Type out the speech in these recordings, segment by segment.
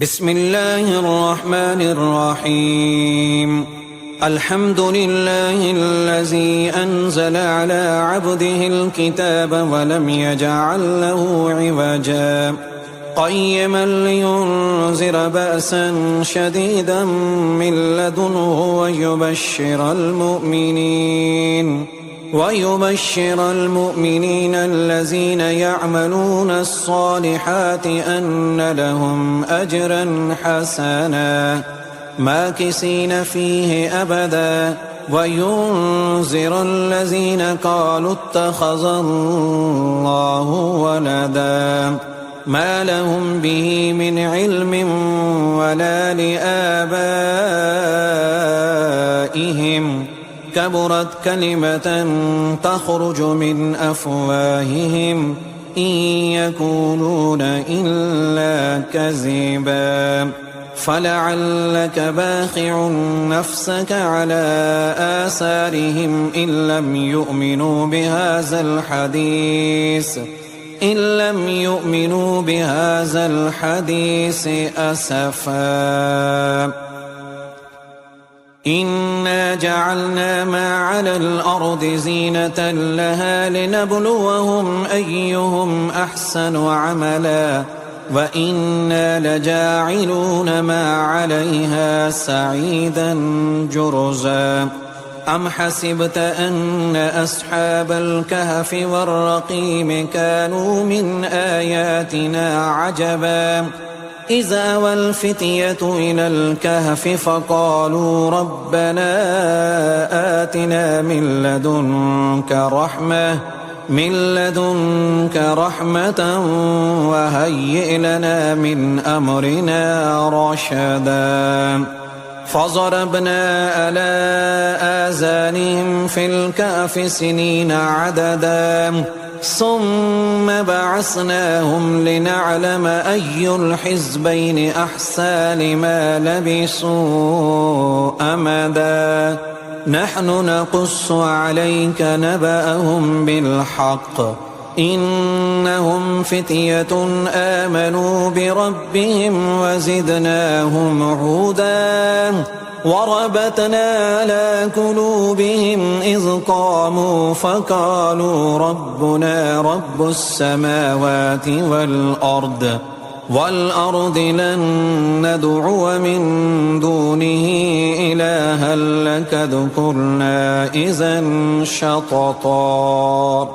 بسم الله الرحمن الرحيم. الحمد لله الذي أنزل على عبده الكتاب ولم يجعل له عوجا قيما لينذر بأسا شديدا من لدنه ويبشر المؤمنين الذين يعملون الصالحات أن لهم أجرا حسنا ماكثين فيه أبدا وينذر الذين قالوا اتخذ الله ولدا ما لهم به من علم ولا لآبائهم كبرت كلمة تخرج من أفواههم إن يقولون إلا كذبا فلعلك باخع نفسك على آثارهم إن لم يؤمنوا بهذا الحديث أسفا. إنا جعلنا ما على الأرض زينة لها لنبلوهم أيهم أحسن عملا وإنا لجاعلون ما عليها سعيدا جرزا. أم حسبت أن أصحاب الكهف والرقيم كانوا من آياتنا عجبا إذ أوى الفتية إلى الكهف فقالوا ربنا آتنا من لدنك رحمة وهيئ لنا من أمرنا رشدا. فضربنا على آذانهم في الكهف سنين عددا ثم بعثناهم لنعلم أي الحزبين أحصى لما لبثوا أمدا. نحن نقص عليك نبأهم بالحق إنهم فتية آمنوا بربهم وزدناهم هدى وربطنا على قلوبهم إذ قاموا فقالوا ربنا رب السماوات والأرض لن ندعو من دونه إلها لقد قلنا إذا شططا.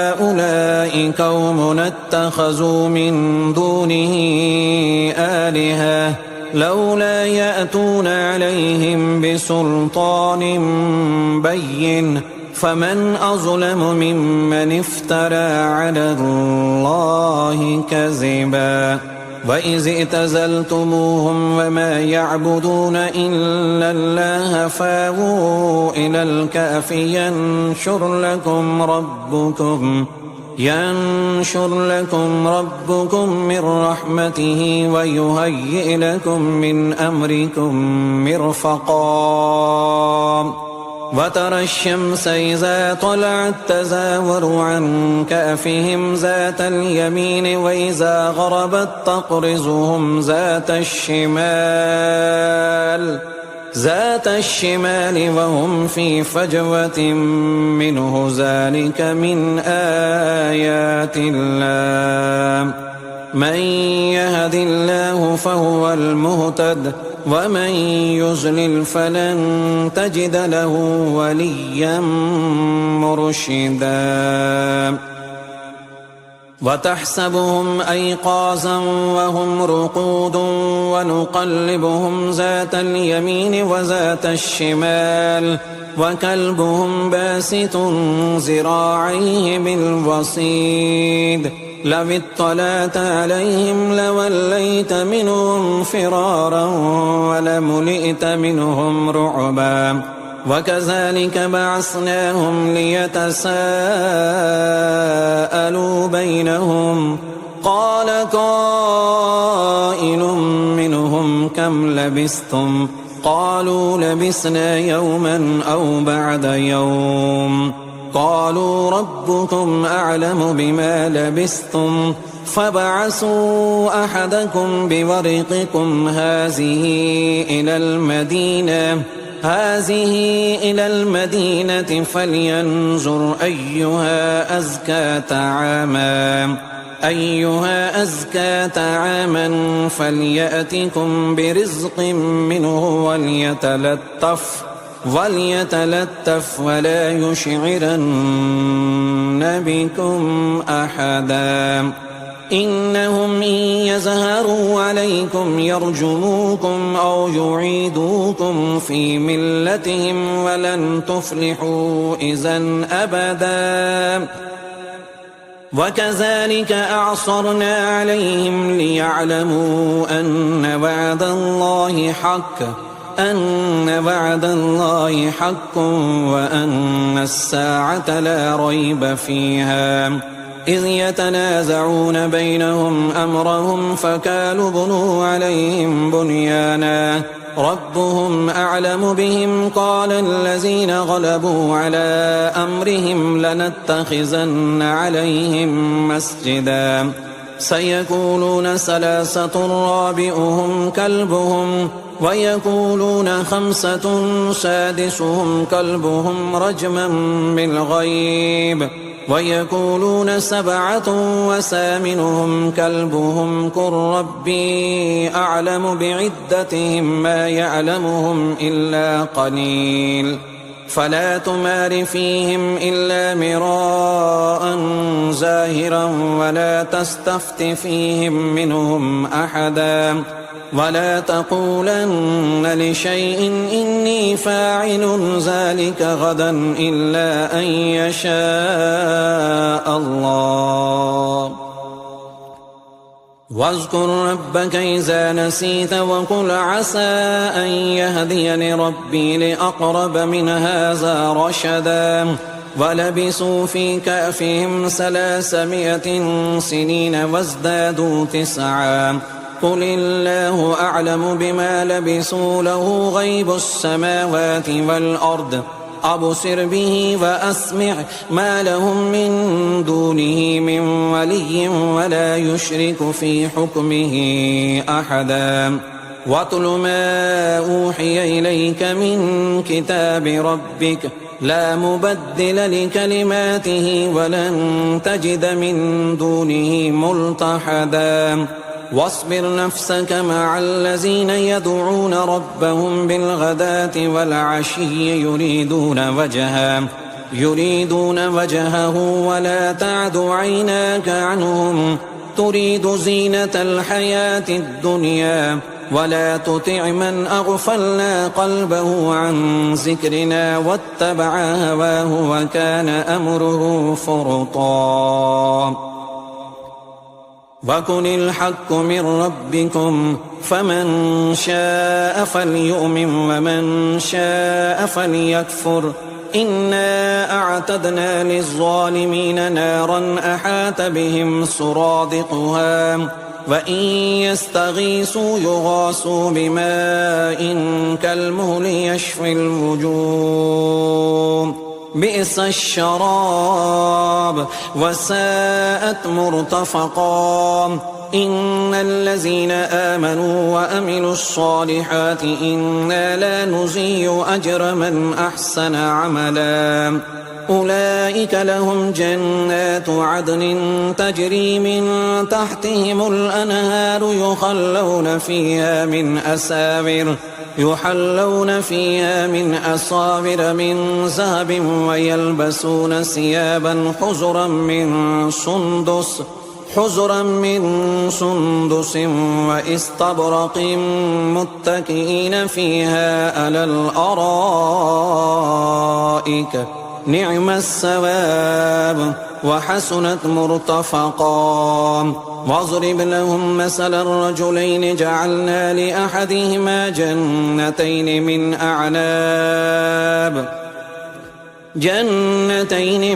هؤلاء قوم اتخذوا من دونه آلهة لولا يأتون عليهم بسلطان بين فمن أظلم ممن افترى على الله كذبا. وإذ اعتزلتموهم وما يعبدون إلا الله فاووا إلى الكهف ينشر لكم ربكم من رحمته ويهيئ لكم من أمركم مرفقا. وترى الشمس إذا طلعت تزاور عن كهفهم ذات اليمين وإذا غربت تقرضهم ذات الشمال وهم في فجوة منه ذلك من آيات الله. من يهد الله فهو المهتد ومن يضلل فلن تجد له وليا مرشدا. وتحسبهم أيقاظا وهم رقود ونقلبهم ذات اليمين وذات الشمال وكلبهم باسط ذراعيه بالوصيد لو اطلعت عليهم لوليت منهم فرارا ولملئت منهم رعبا. وكذلك بعثناهم ليتساءلوا بينهم قال قائل منهم كم لبثتم قالوا لبثنا يوما أو بعد يوم قالوا ربكم أعلم بما لبثتم فابعثوا أحدكم بورقكم هذه إلى المدينة فلينظر أيها أزكى طعاما فليأتكم برزق منه وليتلطف ولا يشعرن بكم أحدا إنهم إن يظهروا عليكم يرجموكم أو يعيدوكم في ملتهم ولن تفلحوا إذا أبدا وكذلك أعصرنا عليهم ليعلموا أن وعد الله حق وأن الساعة لا ريب فيها إذ يتنازعون بينهم أمرهم فقالوا بنوا عليهم بنيانا ربهم أعلم بهم قال الذين غلبوا على أمرهم لنتخذن عليهم مسجدا سيقولون ثلاثة رابعهم كلبهم ويقولون خمسة سادسهم كلبهم رجما بالغيب ويقولون سبعة وثامنهم كلبهم قل ربي أعلم بعدتهم ما يعلمهم إلا قليل فلا تمار فيهم إلا مراء ظاهرا ولا تستفت فيهم منهم أحدا ولا تقولن لشيء إني فاعل ذلك غدا إلا أن يشاء الله واذكر ربك إذا نسيت وقل عسى أن يهديني ربي لأقرب من هذا رشدا ولبثوا في كهفهم 300 سنين وازدادوا 9 قل الله أعلم بما لبثوا له غيب السماوات والأرض أبصر به وأسمع ما لهم من دونه من ولي ولا يشرك في حكمه أحدا واتل ما أوحي إليك من كتاب ربك لا مبدل لكلماته ولن تجد من دونه ملتحدا واصبر نفسك مع الذين يدعون ربهم بالغداة والعشي يريدون وجهه ولا تعد عيناك عنهم تريد زينة الحياة الدنيا ولا تطع من أغفلنا قلبه عن ذكرنا واتبع هواه وكان أمره فرطا وقل الحق من ربكم فمن شاء فليؤمن ومن شاء فليكفر إنا أعتدنا للظالمين نارا أحاط بهم سرادقها وإن يستغيثوا يغاثوا بماء كالمهل يشفي الوجوه بئس الشراب وساءت مرتفقا إن الذين آمنوا وأملوا الصالحات إنا لا نضيع أجر من أحسن عملا أولئك لهم جنات عدن تجري من تحتهم الأنهار يحلون فيها من أساور من ذهب ويلبسون ثيابا حزرا من سندس واستبرق متكئين فيها على الأرائك نعم الثواب وحسنت مرتفقا واضرب لهم مثل الرجلين جعلنا لأحدهما جنتين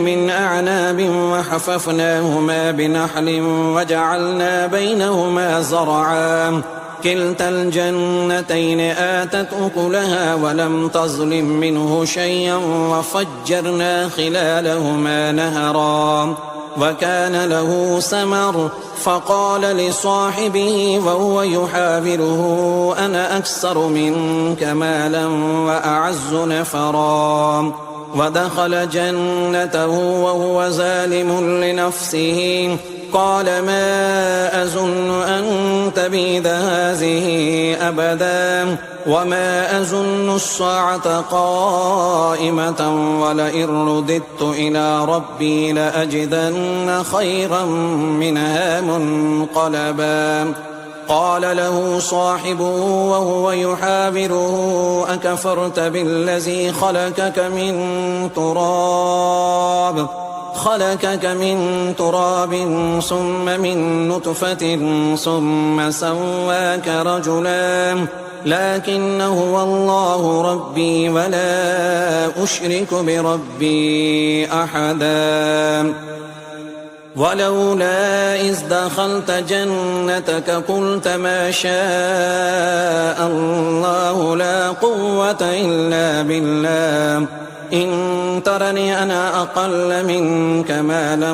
من أعناب وحففناهما بنخل وجعلنا بينهما زرعا كلتا الجنتين آتت أكلها ولم تظلم منه شيئا وفجرنا خلالهما نهرا وكان له ثمر فقال لصاحبه وهو يحاوره أنا أكثر منك مالا وأعز نفرا ودخل جنته وهو ظالم لنفسه قال ما أظن أن تبيد هذه أبدا وما أظن الساعة قائمة ولئن رددت إلى ربي لأجدن خيرا منها منقلبا قال له صاحبه وهو يحاوره أكفرت بالذي خلقك من تراب ثم من نطفة ثم سواك رجلا لكن هو الله ربي ولا أشرك بربي أحدا ولولا إذ دخلت جنتك قلت ما شاء الله لا قوة إلا بالله إن ترني أنا أقل منك مالا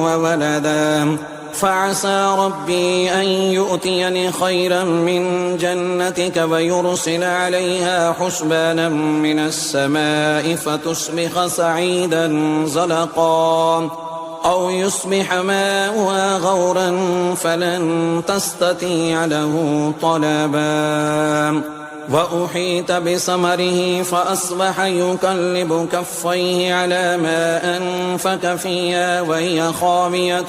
وولدا فعسى ربي أن يؤتيني خيرا من جنتك ويرسل عليها حسبانا من السماء فتصبح صعيدا زلقا أو يصبح ماؤها غورا فلن تستطيع له طلبا وأحيط بثمره فأصبح يقلب كفيه على ما أنفق فيها وهي خاوية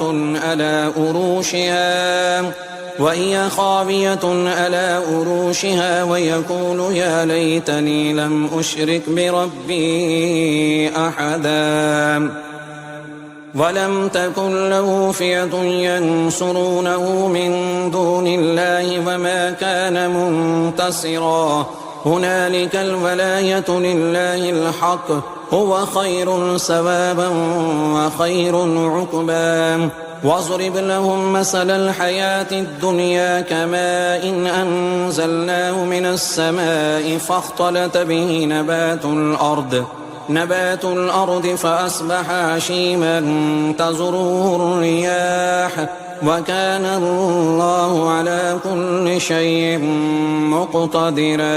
على أروشها ويقول يا ليتني لم أشرك بربي أحدا ولم تكن له فئة ينصرونه من دون الله وما كان منتصرا هنالك الولاية لله الحق هو خير ثوابا وخير عقبا واضرب لهم مثل الحياة الدنيا كماء إن أنزلناه من السماء فاختلط به نبات الأرض فأصبح هشيما تذروه الرياح وكان الله على كل شيء مقتدرا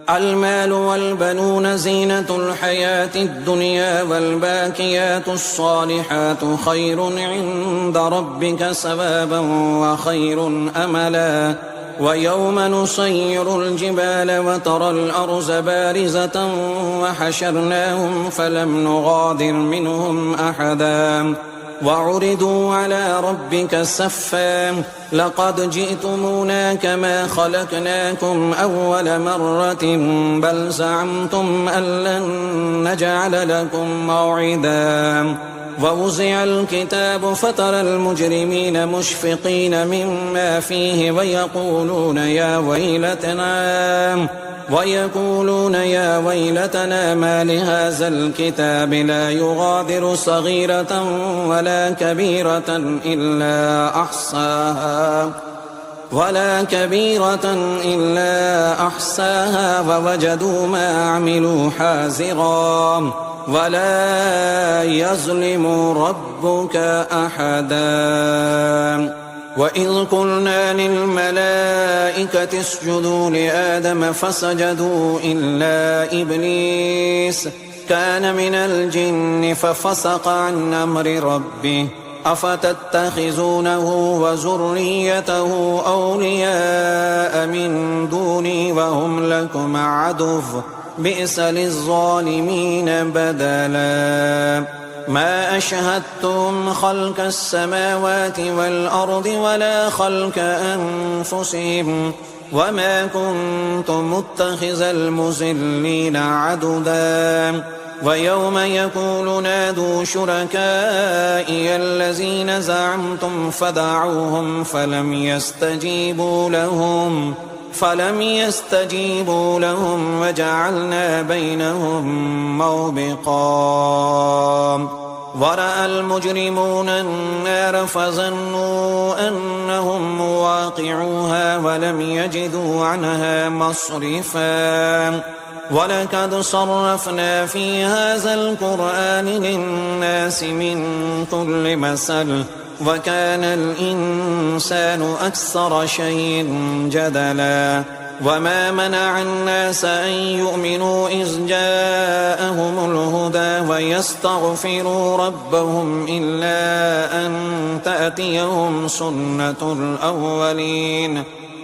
المال والبنون زينة الحياة الدنيا والباقيات الصالحات خير عند ربك ثوابا وخير أملا ويوم نسير الجبال وترى الأرض بارزة وحشرناهم فلم نغادر منهم أحدا وعرضوا على ربك صفا لقد جئتمونا كما خلقناكم أول مرة بل زعمتم أن لن نجعل لكم موعدا ووزع الكتاب فترى المجرمين مشفقين مما فيه ويقولون يا ويلتنا ما لهذا الكتاب لا يغادر صغيرة ولا كبيرة إلا أحصاها ووجدوا ما عملوا حاضرا ولا يظلم ربك أحدا وإذ قلنا للملائكة اسجدوا لآدم فسجدوا إلا إبليس كان من الجن ففسق عن أمر ربه أفتتخذونه وذريته أولياء من دوني وهم لكم عدو بئس للظالمين بدلا ما أشهدتم خلق السماوات والأرض ولا خلق أنفسهم وما كنت متخذ المضلين عضدا ويوم يقول نادوا شركائي الذين زعمتم فدعوهم فلم يستجيبوا لهم وجعلنا بينهم موبقا ورأى المجرمون النار فظنوا أنهم مواقعوها ولم يجدوا عنها مصرفا ولقد صرفنا في هذا القرآن للناس من كل مثل وكان الإنسان أكثر شيء جدلا وما منع الناس أن يؤمنوا إذ جاءهم الهدى ويستغفروا ربهم إلا أن تأتيهم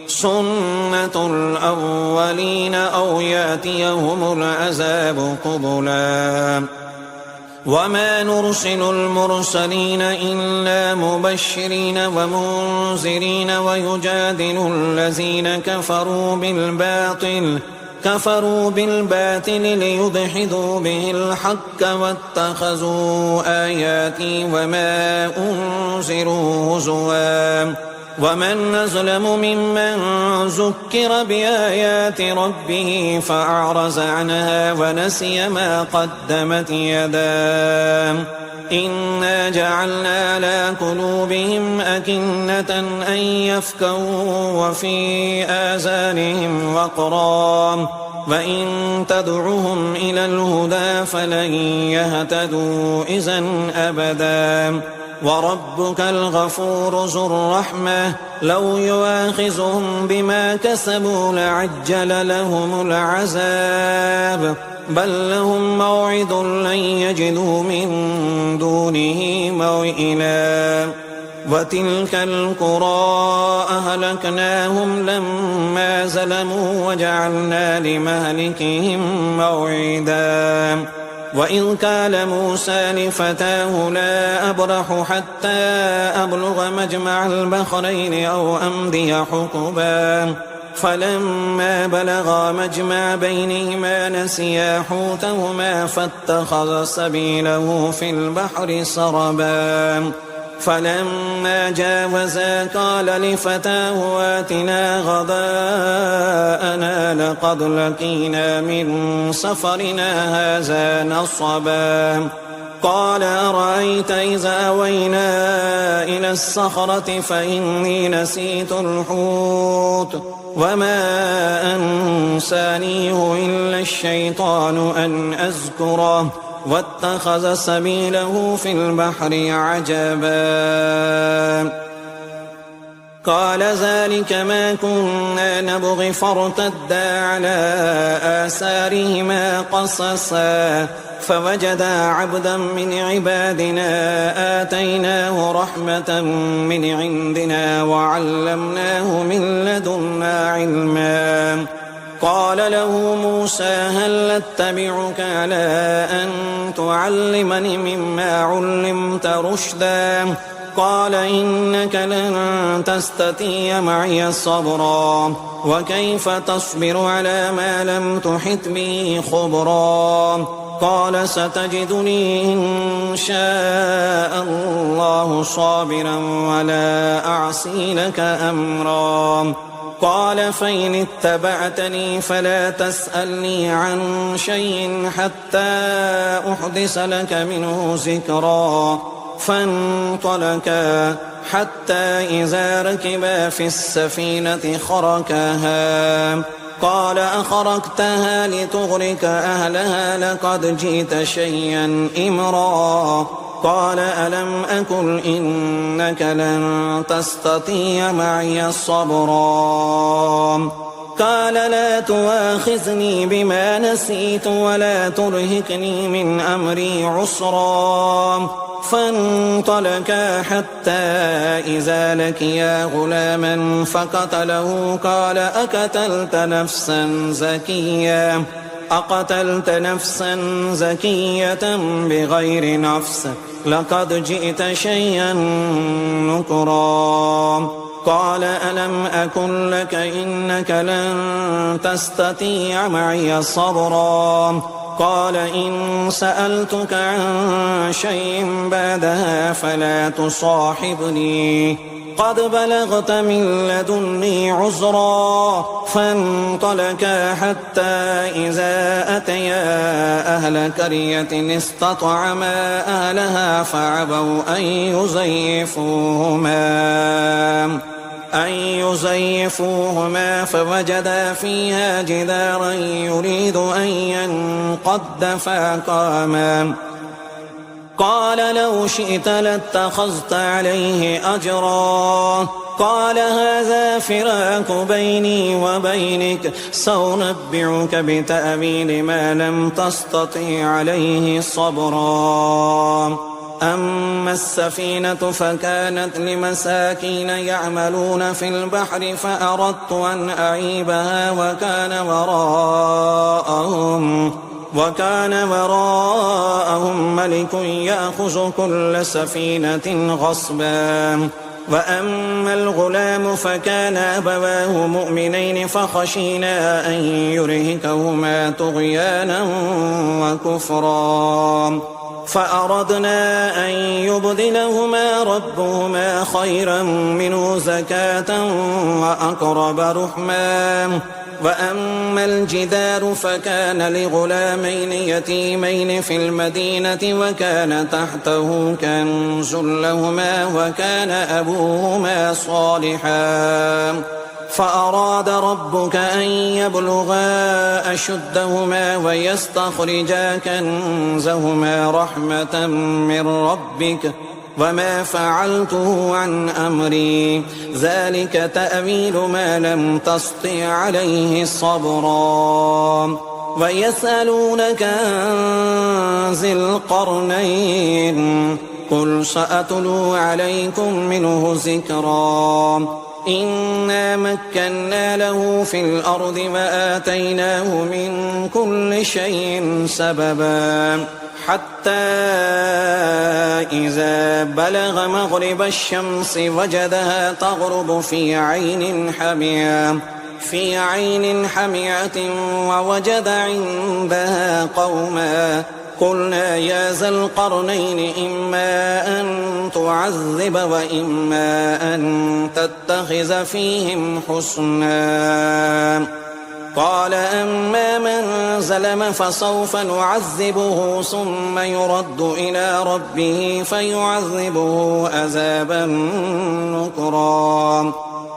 سنة الأولين أو يأتيهم العذاب قبلا وما نرسل المرسلين إلا مبشرين ومنذرين ويجادل الذين كفروا بالباطل ليدحضوا به الحق واتخذوا آياتي وما أنذروا هزوا ومن أظلم ممن ذكر بآيات ربه فأعرض عنها ونسي ما قدمت يداه إنا جعلنا على قلوبهم أكنة أن يفقهوا وفي آذانهم وقرا وإن تدعهم إلى الهدى فلن يهتدوا إذا أبدا وربك الغفور ذو الرحمة لو يؤاخذهم بما كسبوا لعجل لهم العذاب بل لهم موعد لن يجدوا من دونه موئلا وتلك القرى أهلكناهم لما ظلموا وجعلنا لمهلكهم موعدا وإذ قال موسى لفتاه لا أبرح حتى أبلغ مجمع البحرين أو أمضي حقبا فلما بلغا مجمع بينهما نسيا حوتهما فاتخذ سبيله في البحر سربا فلما جاوزا قال لفتاه آتنا غداءنا لقد لقينا من سفرنا هذا نصبا قال أرأيت إذا أوينا إلى الصخرة فإني نسيت الحوت وما أنسانيه إلا الشيطان أن أذكره واتخذ سبيله في البحر عجبا قال ذلك ما كنا نبغي فارتدا على آثارهما قصصا فوجدا عبدا من عبادنا آتيناه رحمة من عندنا وعلمناه من لدنا علما قال له موسى هل اتبعك على أن تعلمني مما علمت رشدا قال إنك لن تستطيع معي صبرا وكيف تصبر على ما لم تحط به خبرا قال ستجدني إن شاء الله صابرا ولا أعصي لك أمرا قال فإن اتبعتني فلا تسألني عن شيء حتى أحدث لك منه ذكرا فانطلقا حتى إذا ركبا في السفينة خرقها قال أخرقتها لتغرق أهلها لقد جئت شيئا إمرا قال ألم أقل إنك لن تستطيع معي صبرا قال لا تؤاخذني بما نسيت ولا ترهقني من أمري عسرا فانطلقا حتى إذا لقيا غلاما فقتله قال أقتلت نفسا زكية بغير نفس لقد جئت شيئا نكرا قال ألم أقل لك إنك لن تستطيع معي صبرا قال إن سألتك عن شيء بعدها فلا تصاحبني قد بلغت من لدني عذرا. فانطلقا حتى إذا أتيا أهل قرية استطعما أهلها فأبوا أن يزيفوهما فوجدا فيها جدارا يريد أن ينقض فأقاما. قال لو شئت لاتخذت عليه أجرا. قال هذا فراق بيني وبينك سأنبئك بتأويل ما لم تستطع عليه صبرا. أما السفينة فكانت لمساكين يعملون في البحر فأردت أن أعيبها وكان وراءهم ملك يأخذ كل سفينة غصبا. وأما الغلام فكان أبواه مؤمنين فخشينا أن يرهقهما طغيانا وكفرا فأردنا أن يبدلهما ربهما خيرا منه زكاة وأقرب رحما. وأما الجدار فكان لغلامين يتيمين في المدينة وكان تحته كنز لهما وكان أبوهما صالحا فأراد ربك أن يبلغا أشدهما ويستخرجا كنزهما رحمة من ربك وما فعلته عن أمري ذلك تأويل ما لم تسطع عليه صبرا. ويسألونك عن ذي القرنين قل سأتلو عليكم منه ذكرا. إنا مكنا له في الأرض وآتيناه من كل شيء سببا حتى إذا بلغ مغرب الشمس وجدها تغرب في عين حمية ووجد عندها قوما. قلنا يا ذا القرنين إما أن تعذب وإما أن تتخذ فيهم حسنا. قال أما من ظلم فسوف نعذبه ثم يرد إلى ربه فيعذبه عذابا نكرا.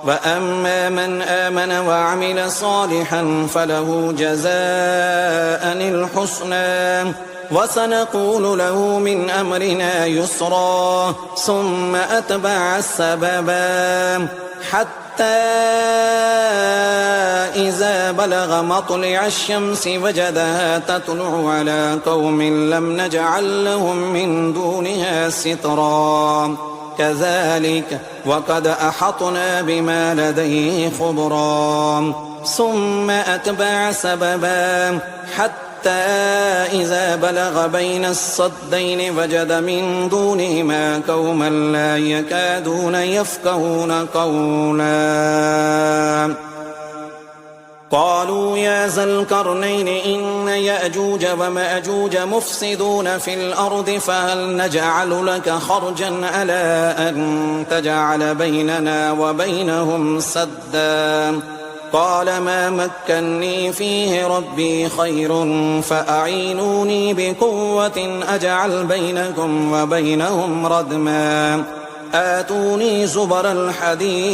وأما من آمن وعمل صالحا فله جزاء الحسنى وسنقول له من أمرنا يسرا. ثم أتبع السببا حتى إذا بلغ مطلع الشمس وجدها تطلع على قوم لم نجعل لهم من دونها سترا. كذلك وقد أحطنا بما لديه خبرا. ثم أتبع سببا حتى إذا بلغ بين الصدين وجد من دونهما قوما لا يكادون يفقهون قولا. قالوا يا ذا القرنين إن يأجوج ومأجوج مفسدون في الأرض فهل نجعل لك خرجا على أن تجعل بيننا وبينهم سدا. قال ما مكني فيه ربي خير فأعينوني بقوة أجعل بينكم وبينهم ردما. آتوني زبر الحديد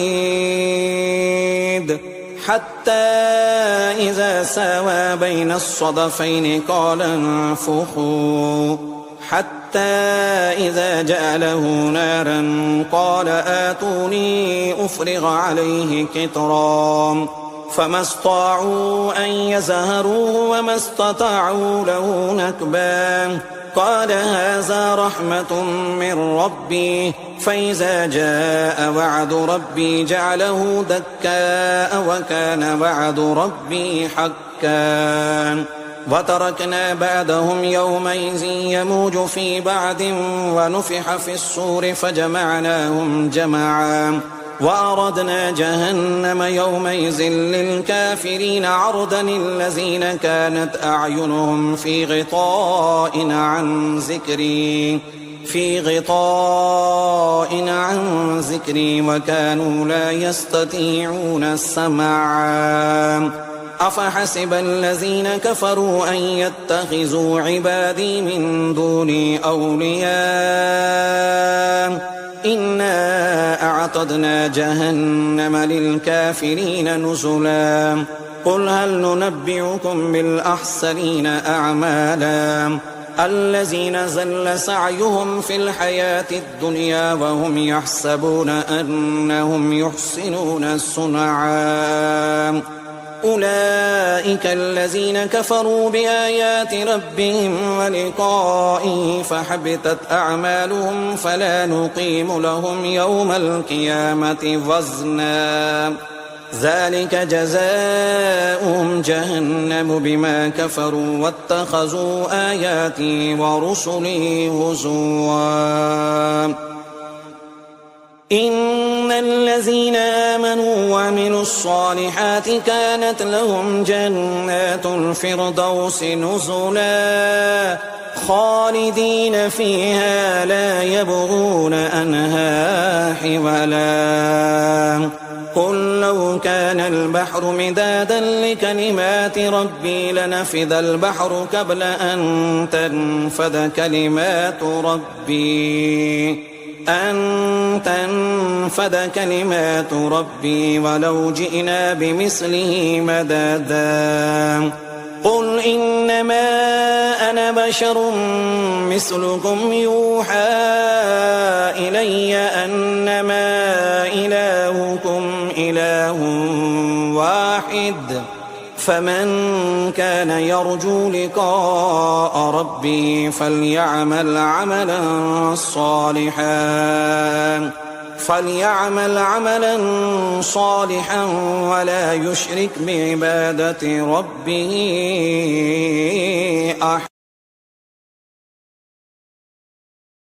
حتى إذا ساوى بين الصدفين قال انفخوا حتى إذا جعله نارا قال آتوني أفرغ عليه قطرا. فما استطاعوا أن يزهروه وما استطاعوا له نكبا. قال هذا رحمة من ربي فإذا جاء وعد ربي جعله دكاء وكان وعد ربي حقا. وتركنا بعدهم يومئذ يموج في بعد ونفخ في الصور فجمعناهم جمعا. وأردنا جهنم يومئذ للكافرين عرضا الذين كانت أعينهم في غطاء عن ذكري وكانوا لا يستطيعون السمع أفحسب الذين كفروا أن يتخذوا عبادي من دوني أولياء إنا أعتدنا جهنم للكافرين نزلا قل هل ننبئكم بالأخسرين أعمالا الذين زل سعيهم في الحياة الدنيا وهم يحسبون أنهم يحسنون صنعا أولئك الذين كفروا بآيات ربهم ولقائه فحبطت أعمالهم فلا نقيم لهم يوم القيامة وزنا ذلك جزاؤهم جهنم بما كفروا واتخذوا آياتي ورسلي هزوا إن الذين آمنوا وعملوا الصالحات كانت لهم جنات الفردوس نزلا خالدين فيها لا يبغون عنها حولا قل لو كان البحر مدادا لكلمات ربي لنفد البحر قبل أن تنفد كلمات ربي ولو جئنا بمثله مددا قل إنما أنا بشر مثلكم يوحى إلي أنما إلهكم إله واحد فمن كان يرجو لقاء ربه فليعمل عملا صالحا ولا يشرك بعبادة ربه أحد